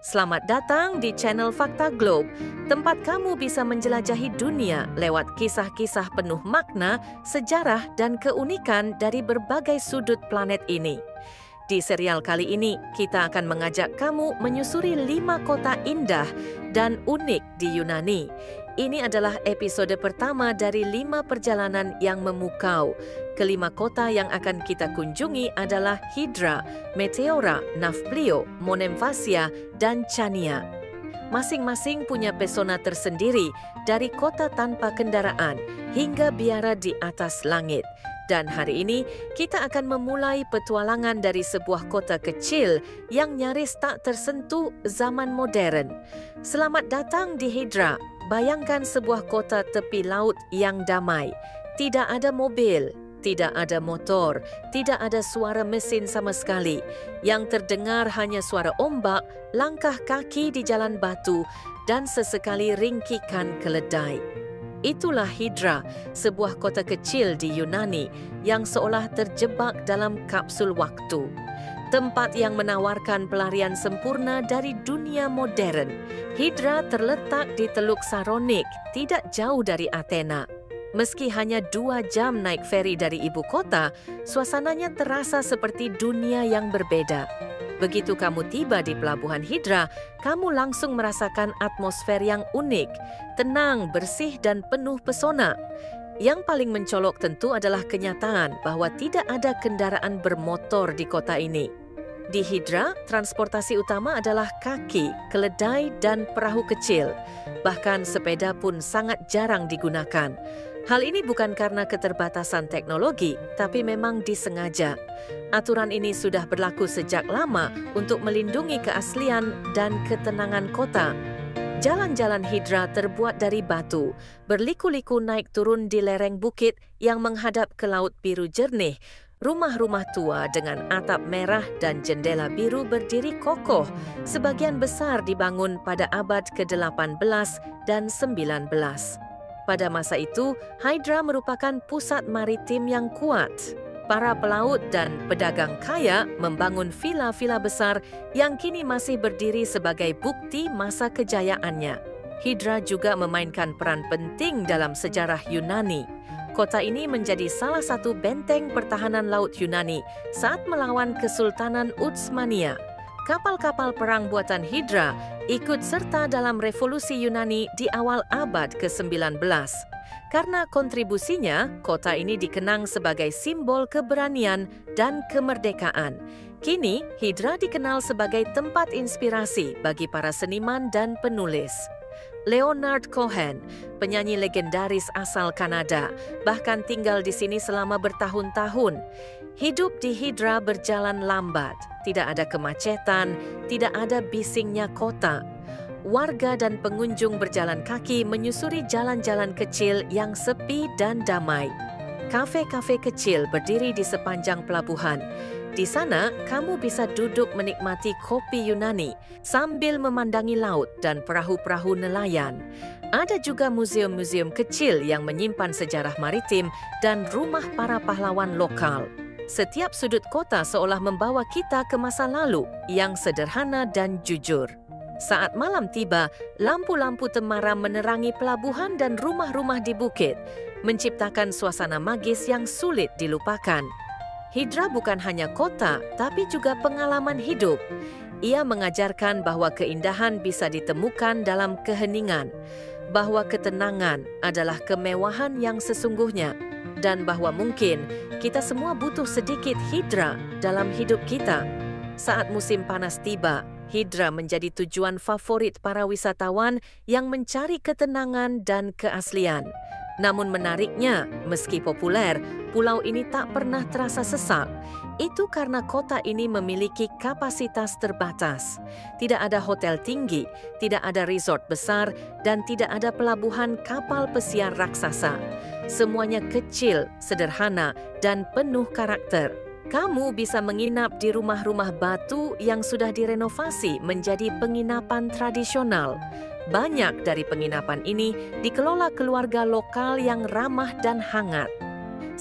Selamat datang di channel Fakta Globe, tempat kamu bisa menjelajahi dunia lewat kisah-kisah penuh makna, sejarah, dan keunikan dari berbagai sudut planet ini. Di serial kali ini, kita akan mengajak kamu menyusuri 5 kota indah dan unik di Yunani. Ini adalah episode pertama dari 5 perjalanan yang memukau. Kelima kota yang akan kita kunjungi adalah Hydra, Meteora, Nafplio, Monemvasia, dan Chania. Masing-masing punya pesona tersendiri, dari kota tanpa kendaraan hingga biara di atas langit. Dan hari ini, kita akan memulai petualangan dari sebuah kota kecil yang nyaris tak tersentuh zaman modern. Selamat datang di Hydra. Bayangkan sebuah kota tepi laut yang damai. Tidak ada mobil, tidak ada motor, tidak ada suara mesin sama sekali. Yang terdengar hanya suara ombak, langkah kaki di jalan batu, dan sesekali ringkikan keledai. Itulah Hydra, sebuah kota kecil di Yunani yang seolah terjebak dalam kapsul waktu. Tempat yang menawarkan pelarian sempurna dari dunia modern. Hydra terletak di Teluk Saronik, tidak jauh dari Athena. Meski hanya 2 jam naik feri dari ibu kota, suasananya terasa seperti dunia yang berbeda. Begitu kamu tiba di pelabuhan Hydra, kamu langsung merasakan atmosfer yang unik, tenang, bersih, dan penuh pesona. Yang paling mencolok tentu adalah kenyataan bahwa tidak ada kendaraan bermotor di kota ini. Di Hydra, transportasi utama adalah kaki, keledai, dan perahu kecil. Bahkan sepeda pun sangat jarang digunakan. Hal ini bukan karena keterbatasan teknologi, tapi memang disengaja. Aturan ini sudah berlaku sejak lama untuk melindungi keaslian dan ketenangan kota. Jalan-jalan Hydra terbuat dari batu, berliku-liku naik turun di lereng bukit yang menghadap ke laut biru jernih. Rumah-rumah tua dengan atap merah dan jendela biru berdiri kokoh, sebagian besar dibangun pada abad ke-18 dan 19. Pada masa itu, Hydra merupakan pusat maritim yang kuat. Para pelaut dan pedagang kaya membangun vila-vila besar yang kini masih berdiri sebagai bukti masa kejayaannya. Hydra juga memainkan peran penting dalam sejarah Yunani. Kota ini menjadi salah satu benteng pertahanan laut Yunani saat melawan Kesultanan Utsmania. Kapal-kapal perang buatan Hydra ikut serta dalam revolusi Yunani di awal abad ke-19. Karena kontribusinya, kota ini dikenang sebagai simbol keberanian dan kemerdekaan. Kini, Hydra dikenal sebagai tempat inspirasi bagi para seniman dan penulis. Leonard Cohen, penyanyi legendaris asal Kanada, bahkan tinggal di sini selama bertahun-tahun. Hidup di Hydra berjalan lambat, tidak ada kemacetan, tidak ada bisingnya kota. Warga dan pengunjung berjalan kaki menyusuri jalan-jalan kecil yang sepi dan damai. Kafe-kafe kecil berdiri di sepanjang pelabuhan. Di sana, kamu bisa duduk menikmati kopi Yunani sambil memandangi laut dan perahu-perahu nelayan. Ada juga museum-museum kecil yang menyimpan sejarah maritim dan rumah para pahlawan lokal. Setiap sudut kota seolah membawa kita ke masa lalu yang sederhana dan jujur. Saat malam tiba, lampu-lampu temaram menerangi pelabuhan dan rumah-rumah di bukit, menciptakan suasana magis yang sulit dilupakan. Hydra bukan hanya kota, tapi juga pengalaman hidup. Ia mengajarkan bahwa keindahan bisa ditemukan dalam keheningan, bahwa ketenangan adalah kemewahan yang sesungguhnya, dan bahwa mungkin kita semua butuh sedikit Hydra dalam hidup kita. Saat musim panas tiba, Hydra menjadi tujuan favorit para wisatawan yang mencari ketenangan dan keaslian. Namun menariknya, meski populer, pulau ini tak pernah terasa sesak. Itu karena kota ini memiliki kapasitas terbatas. Tidak ada hotel tinggi, tidak ada resort besar, dan tidak ada pelabuhan kapal pesiar raksasa. Semuanya kecil, sederhana, dan penuh karakter. Kamu bisa menginap di rumah-rumah batu yang sudah direnovasi menjadi penginapan tradisional. Banyak dari penginapan ini dikelola keluarga lokal yang ramah dan hangat.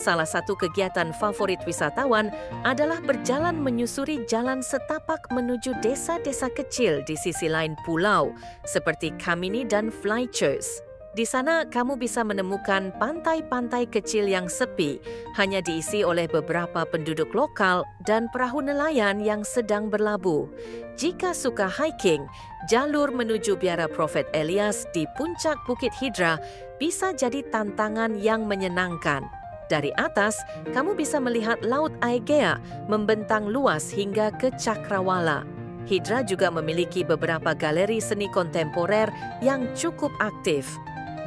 salah satu kegiatan favorit wisatawan adalah berjalan menyusuri jalan setapak menuju desa-desa kecil di sisi lain pulau, seperti Kamini dan Flychers. Di sana, kamu bisa menemukan pantai-pantai kecil yang sepi, hanya diisi oleh beberapa penduduk lokal dan perahu nelayan yang sedang berlabuh. Jika suka hiking, jalur menuju biara Prophet Elias di puncak Bukit Hidra bisa jadi tantangan yang menyenangkan. Dari atas, kamu bisa melihat Laut Aegea membentang luas hingga ke Cakrawala. Hidra juga memiliki beberapa galeri seni kontemporer yang cukup aktif.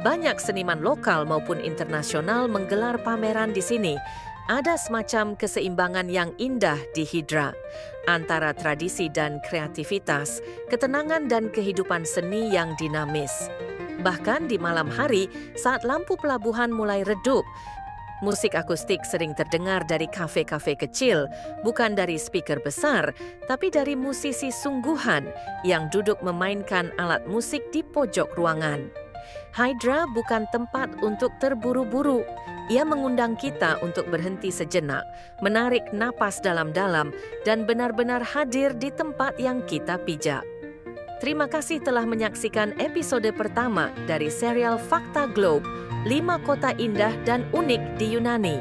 Banyak seniman lokal maupun internasional menggelar pameran di sini. Ada semacam keseimbangan yang indah di Hidra, antara tradisi dan kreativitas, ketenangan dan kehidupan seni yang dinamis. Bahkan di malam hari, saat lampu pelabuhan mulai redup, musik akustik sering terdengar dari kafe-kafe kecil, bukan dari speaker besar, tapi dari musisi sungguhan yang duduk memainkan alat musik di pojok ruangan. Hidra bukan tempat untuk terburu-buru. Ia mengundang kita untuk berhenti sejenak, menarik napas dalam-dalam, dan benar-benar hadir di tempat yang kita pijak. Terima kasih telah menyaksikan episode pertama dari serial Fakta Globe, 5 kota indah dan unik di Yunani.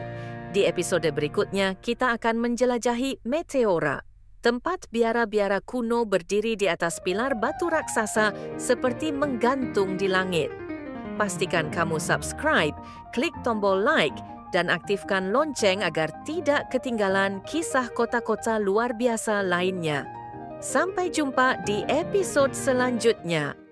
Di episode berikutnya, kita akan menjelajahi Meteora, tempat biara-biara kuno berdiri di atas pilar batu raksasa seperti menggantung di langit. Pastikan kamu subscribe, klik tombol like, dan aktifkan lonceng agar tidak ketinggalan kisah kota-kota luar biasa lainnya. Sampai jumpa di episod selanjutnya.